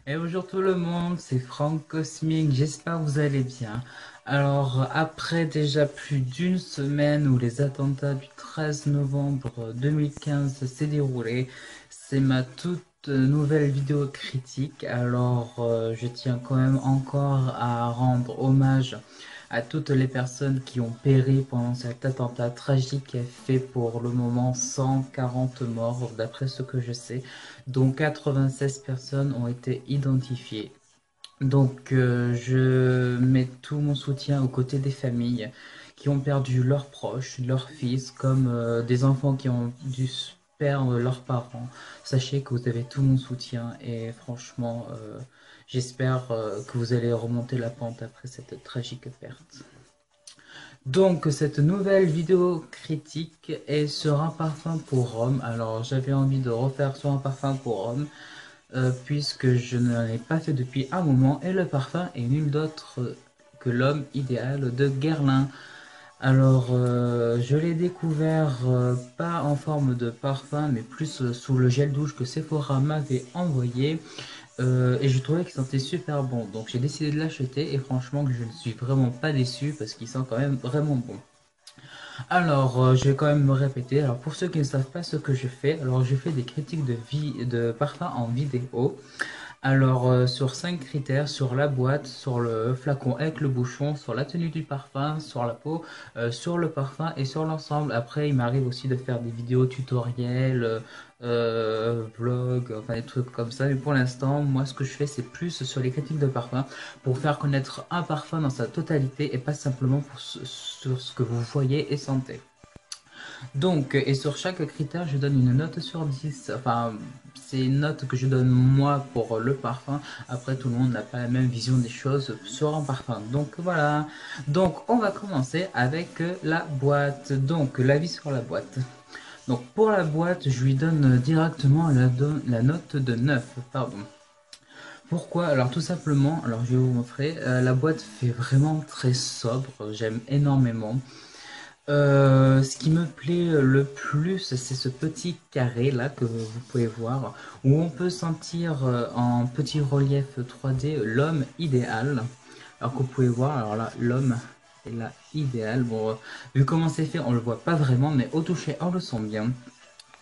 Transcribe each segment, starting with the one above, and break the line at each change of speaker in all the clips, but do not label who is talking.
Et bonjour tout le monde, c'est Franck Cosmic, j'espère que vous allez bien. Alors, après déjà plus d'une semaine où les attentats du 13 novembre 2015 s'est déroulé, c'est ma toute nouvelle vidéo critique. Alors, je tiens quand même encore à rendre hommage à toutes les personnes qui ont péri pendant cet attentat tragique qui a fait pour le moment 140 morts, d'après ce que je sais, dont 96 personnes ont été identifiées. Donc, je mets tout mon soutien aux côtés des familles qui ont perdu leurs proches, leurs fils, comme des enfants qui ont dû perdre leurs parents. Sachez que vous avez tout mon soutien et franchement, j'espère que vous allez remonter la pente après cette tragique perte. Donc, cette nouvelle vidéo critique est sur un parfum pour homme. Alors, j'avais envie de refaire sur un parfum pour homme, puisque je ne l'en ai pas fait depuis un moment. Et le parfum est nul d'autre que l'homme idéal de Guerlain. Alors, je l'ai découvert pas en forme de parfum, mais plus sous le gel douche que Sephora m'avait envoyé. Et je trouvais qu'il sentait super bon. Donc, j'ai décidé de l'acheter. Et franchement, je ne suis vraiment pas déçu parce qu'il sent quand même vraiment bon. Alors, je vais quand même me répéter. Alors, pour ceux qui ne savent pas ce que je fais, alors je fais des critiques de parfum en vidéo. Alors, sur 5 critères, sur la boîte, sur le flacon avec le bouchon, sur la tenue du parfum, sur la peau, sur le parfum et sur l'ensemble. Après, il m'arrive aussi de faire des vidéos tutoriels, vlogs, enfin des trucs comme ça. Mais pour l'instant, moi, ce que je fais, c'est plus sur les critiques de parfum pour faire connaître un parfum dans sa totalité et pas simplement sur ce que vous voyez et sentez. Donc, et sur chaque critère, je donne une note sur 10. Enfin, c'est une note que je donne moi pour le parfum. Après, tout le monde n'a pas la même vision des choses sur un parfum. Donc voilà. Donc, on va commencer avec la boîte. Donc, l'avis sur la boîte. Donc, pour la boîte, je lui donne directement la note de 9. Pardon. Pourquoi? Alors tout simplement, alors je vais vous montrer, la boîte fait vraiment très sobre, j'aime énormément. Ce qui me plaît le plus, c'est ce petit carré là que vous pouvez voir, où on peut sentir en petit relief 3D l'homme idéal. Alors que vous pouvez voir, alors là, l'homme est là idéal. Bon, vu comment c'est fait, on le voit pas vraiment, mais au toucher, on le sent bien.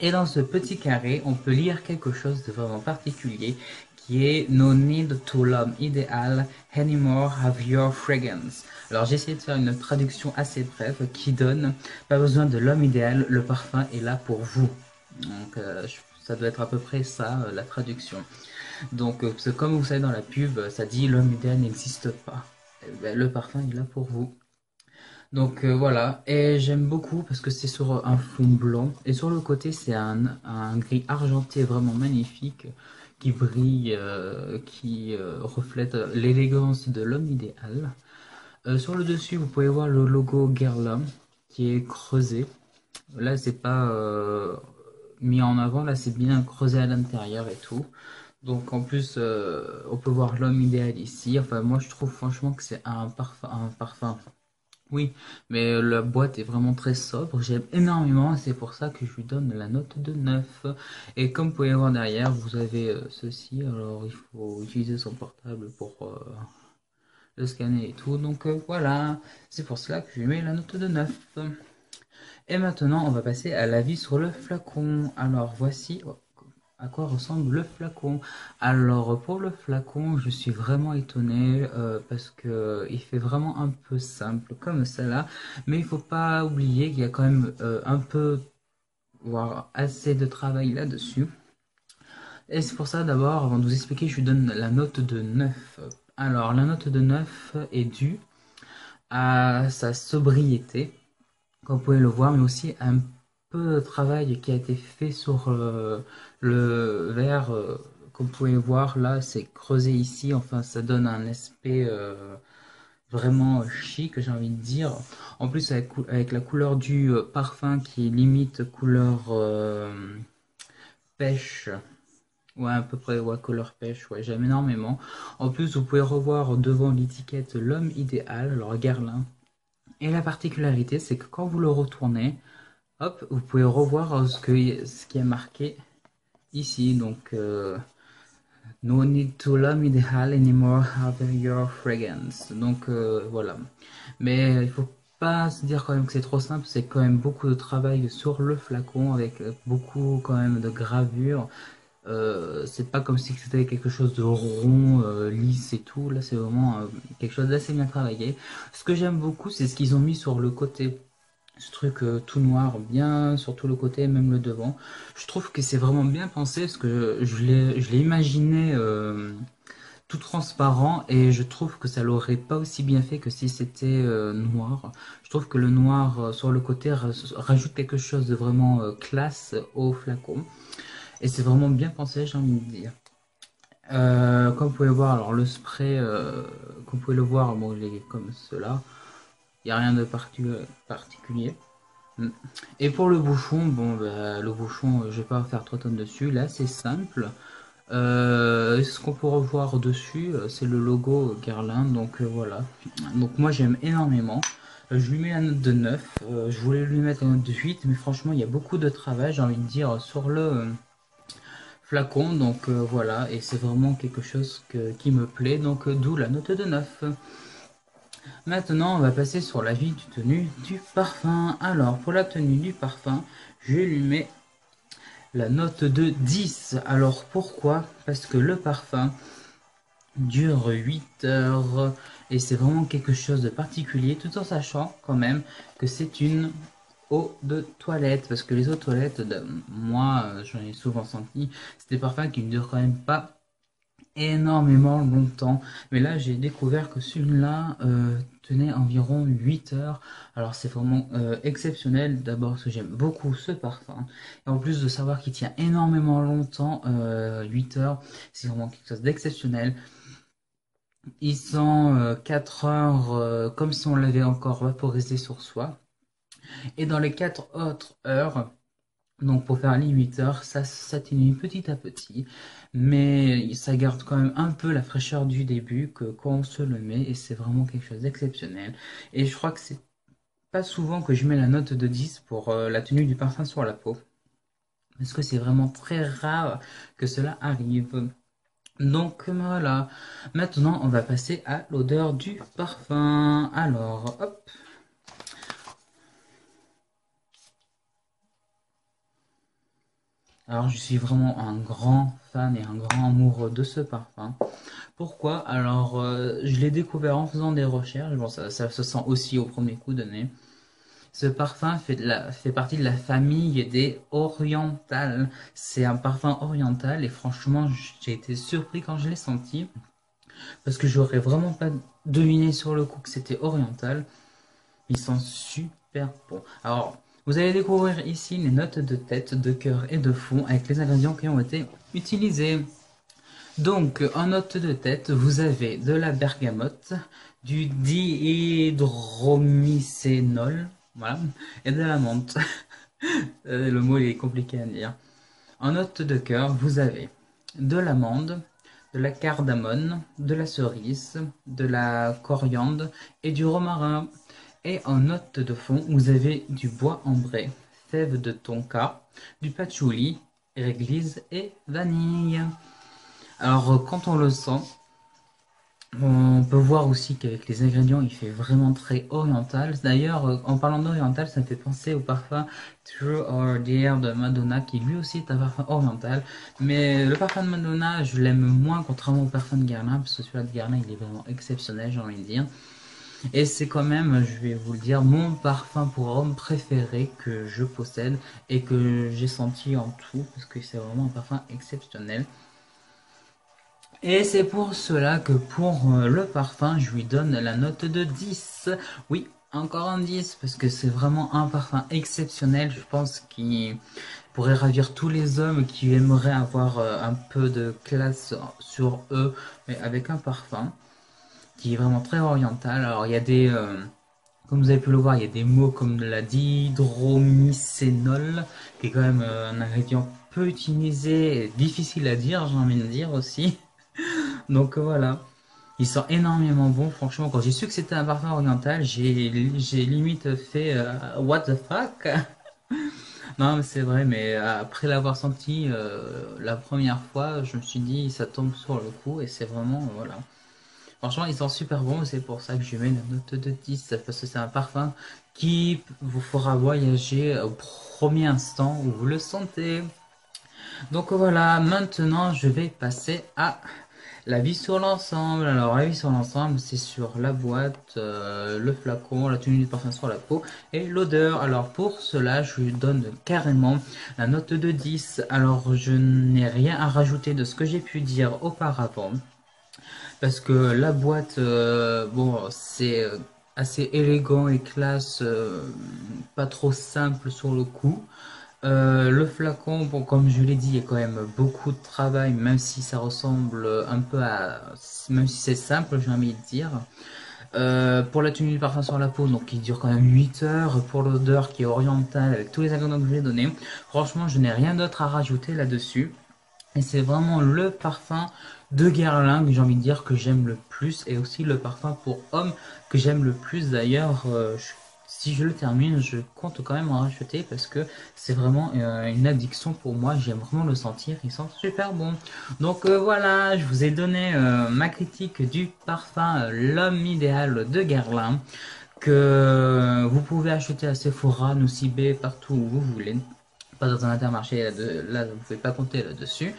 Et dans ce petit carré, on peut lire quelque chose de vraiment particulier qui est No need to l'homme idéal anymore have your fragrance. Alors j'ai essayé de faire une traduction assez brève qui donne pas besoin de l'homme idéal, le parfum est là pour vous. Donc ça doit être à peu près ça la traduction. Donc comme vous savez dans la pub, ça dit l'homme idéal n'existe pas. Eh ben, le parfum est là pour vous. Donc voilà, et j'aime beaucoup parce que c'est sur un fond blanc et sur le côté c'est un gris argenté vraiment magnifique qui brille, qui reflète l'élégance de l'homme idéal. Sur le dessus vous pouvez voir le logo Guerlain qui est creusé. Là c'est pas mis en avant, là c'est bien creusé à l'intérieur et tout. Donc en plus on peut voir l'homme idéal ici. Enfin moi je trouve franchement que c'est un parfum. Oui, mais la boîte est vraiment très sobre, j'aime énormément, et c'est pour ça que je lui donne la note de 9. Et comme vous pouvez voir derrière, vous avez ceci, alors il faut utiliser son portable pour le scanner et tout. Donc voilà, c'est pour cela que je lui mets la note de 9. Et maintenant, on va passer à l'avis sur le flacon. Alors voici à quoi ressemble le flacon. Alors pour le flacon, je suis vraiment étonné parce que il fait vraiment un peu simple comme celle-là, mais il faut pas oublier qu'il y a quand même un peu, voire assez de travail là-dessus. Et c'est pour ça d'abord, avant de vous expliquer, je lui donne la note de 9. Alors la note de 9 est due à sa sobriété, comme vous pouvez le voir, mais aussi un peu de travail qui a été fait sur le verre. Comme vous pouvez voir, là, c'est creusé ici. Enfin, ça donne un aspect vraiment chic, j'ai envie de dire. En plus, avec la couleur du parfum qui est limite couleur pêche. Ouais, à peu près, ouais, couleur pêche, ouais, j'aime énormément. En plus, vous pouvez revoir devant l'étiquette l'homme idéal, alors Guerlain. Et la particularité, c'est que quand vous le retournez, hop, vous pouvez revoir ce qui est marqué ici. Donc, No need to love me the hell anymore, have your fragrance. Donc voilà. Mais il faut pas se dire quand même que c'est trop simple, c'est quand même beaucoup de travail sur le flacon avec beaucoup quand même de gravure. C'est pas comme si c'était quelque chose de rond, lisse et tout. Là, c'est vraiment quelque chose d'assez bien travaillé. Ce que j'aime beaucoup, c'est ce qu'ils ont mis sur le côté. Ce truc tout noir, bien sur tout le côté, même le devant. Je trouve que c'est vraiment bien pensé parce que je l'ai imaginé tout transparent et je trouve que ça l'aurait pas aussi bien fait que si c'était noir. Je trouve que le noir sur le côté rajoute quelque chose de vraiment classe au flacon. Et c'est vraiment bien pensé, j'ai envie de dire. Comme vous pouvez voir, alors le spray, comme vous pouvez le voir, bon, il est comme cela. Il n'y a rien de particulier. Mm. Et pour le bouchon, bon, bah, le bouchon, je vais pas faire 3 tonnes dessus. Là, c'est simple. Ce qu'on peut revoir dessus, c'est le logo Guerlain. Donc voilà. Donc moi, j'aime énormément. Je lui mets la note de 9. Je voulais lui mettre la note de 8, mais franchement, il y a beaucoup de travail, j'ai envie de dire, sur le flacon, donc voilà, et c'est vraiment quelque chose qui me plaît, donc d'où la note de 9. Maintenant, on va passer sur la vie du tenue du parfum. Alors, pour la tenue du parfum, je lui mets la note de 10. Alors, pourquoi? Parce que le parfum dure 8 heures et c'est vraiment quelque chose de particulier, tout en sachant quand même que c'est une eau de toilette, parce que les eaux de toilette, moi, j'en ai souvent senti, c'est des parfums qui ne durent quand même pas énormément longtemps. Mais là, j'ai découvert que celui-là tenait environ 8 heures. Alors, c'est vraiment exceptionnel. D'abord, parce que j'aime beaucoup ce parfum. Et en plus de savoir qu'il tient énormément longtemps, 8 heures, c'est vraiment quelque chose d'exceptionnel. Il sent 4 heures comme si on l'avait encore vaporisé sur soi. Et dans les 4 autres heures, donc pour faire les 8 heures, ça s'atténue petit à petit, mais ça garde quand même un peu la fraîcheur du début que quand on se le met, et c'est vraiment quelque chose d'exceptionnel. Et je crois que c'est pas souvent que je mets la note de 10 pour la tenue du parfum sur la peau, parce que c'est vraiment très rare que cela arrive. Donc voilà, maintenant on va passer à l'odeur du parfum. Alors, hop. Alors je suis vraiment un grand fan et un grand amoureux de ce parfum. Pourquoi? Alors, je l'ai découvert en faisant des recherches. Bon, ça se sent aussi au premier coup de nez. Ce parfum fait partie de la famille des orientales. C'est un parfum oriental et franchement, j'ai été surpris quand je l'ai senti parce que j'aurais vraiment pas deviné sur le coup que c'était oriental. Ils sont super bons. Alors, vous allez découvrir ici les notes de tête, de cœur et de fond avec les ingrédients qui ont été utilisés. Donc, en note de tête, vous avez de la bergamote, du dihydromycénol, voilà, et de la menthe. Le mot il est compliqué à dire. En note de cœur, vous avez de l'amande, de la cardamone, de la cerise, de la coriandre et du romarin. Et en note de fond, vous avez du bois ambré, fèves de tonka, du patchouli, réglisse et vanille. Alors, quand on le sent, on peut voir aussi qu'avec les ingrédients, il fait vraiment très oriental. D'ailleurs, en parlant d'oriental, ça me fait penser au parfum True or Dare de Madonna, qui lui aussi est un parfum oriental. Mais le parfum de Madonna, je l'aime moins contrairement au parfum de Guerlain, parce que celui-là de Guerlain, il est vraiment exceptionnel, j'ai envie de dire. Et c'est quand même, je vais vous le dire, mon parfum pour homme préféré que je possède et que j'ai senti en tout, parce que c'est vraiment un parfum exceptionnel. Et c'est pour cela que pour le parfum, je lui donne la note de 10. Oui, encore un 10, parce que c'est vraiment un parfum exceptionnel. Je pense qu'il pourrait ravir tous les hommes qui aimeraient avoir un peu de classe sur eux, mais avec un parfum qui est vraiment très oriental. Alors il y a des, comme vous avez pu le voir, il y a des mots comme la dihydromycénol, qui est quand même un ingrédient peu utilisé et difficile à dire, j'ai envie de dire aussi. Donc voilà, ils sont énormément bons. Franchement, quand j'ai su que c'était un parfum oriental, j'ai limite fait what the fuck. Non, mais c'est vrai, mais après l'avoir senti la première fois, je me suis dit, ça tombe sur le coup, et c'est vraiment, voilà. Franchement, ils sont super bons, c'est pour ça que je mets une note de 10, parce que c'est un parfum qui vous fera voyager au premier instant où vous le sentez. Donc voilà, maintenant je vais passer à la vie sur l'ensemble. Alors la vie sur l'ensemble, c'est sur la boîte, le flacon, la tenue du parfum sur la peau et l'odeur. Alors pour cela, je lui donne carrément la note de 10. Alors je n'ai rien à rajouter de ce que j'ai pu dire auparavant. Parce que la boîte, bon, c'est assez élégant et classe, pas trop simple sur le coup. Le flacon, bon, comme je l'ai dit, il y a quand même beaucoup de travail, même si ça ressemble un peu à, même si c'est simple, j'ai envie de dire. Pour la tenue du parfum sur la peau, donc il dure quand même 8 heures. Pour l'odeur qui est orientale, avec tous les ingrédients que je vous ai donnés, franchement, je n'ai rien d'autre à rajouter là-dessus. Et c'est vraiment le parfum de Guerlain que j'ai envie de dire que j'aime le plus et aussi le parfum pour homme que j'aime le plus d'ailleurs. Si je le termine, je compte quand même en racheter parce que c'est vraiment une addiction pour moi. J'aime vraiment le sentir, il sent super bon. Donc voilà, je vous ai donné ma critique du parfum L'homme idéal de Guerlain que vous pouvez acheter à Sephora, Nocibé, partout où vous voulez. Pas dans un intermarché, là, vous ne pouvez pas compter là-dessus.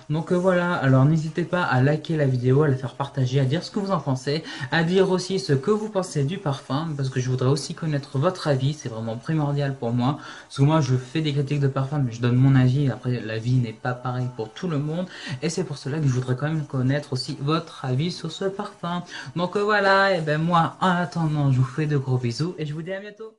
Donc voilà, alors n'hésitez pas à liker la vidéo, à la faire partager, à dire ce que vous en pensez, à dire aussi ce que vous pensez du parfum, parce que je voudrais aussi connaître votre avis, c'est vraiment primordial pour moi. Parce que moi, je fais des critiques de parfum, mais je donne mon avis, après, l'avis n'est pas pareil pour tout le monde, et c'est pour cela que je voudrais quand même connaître aussi votre avis sur ce parfum. Donc voilà, et ben moi, en attendant, je vous fais de gros bisous, et je vous dis à bientôt.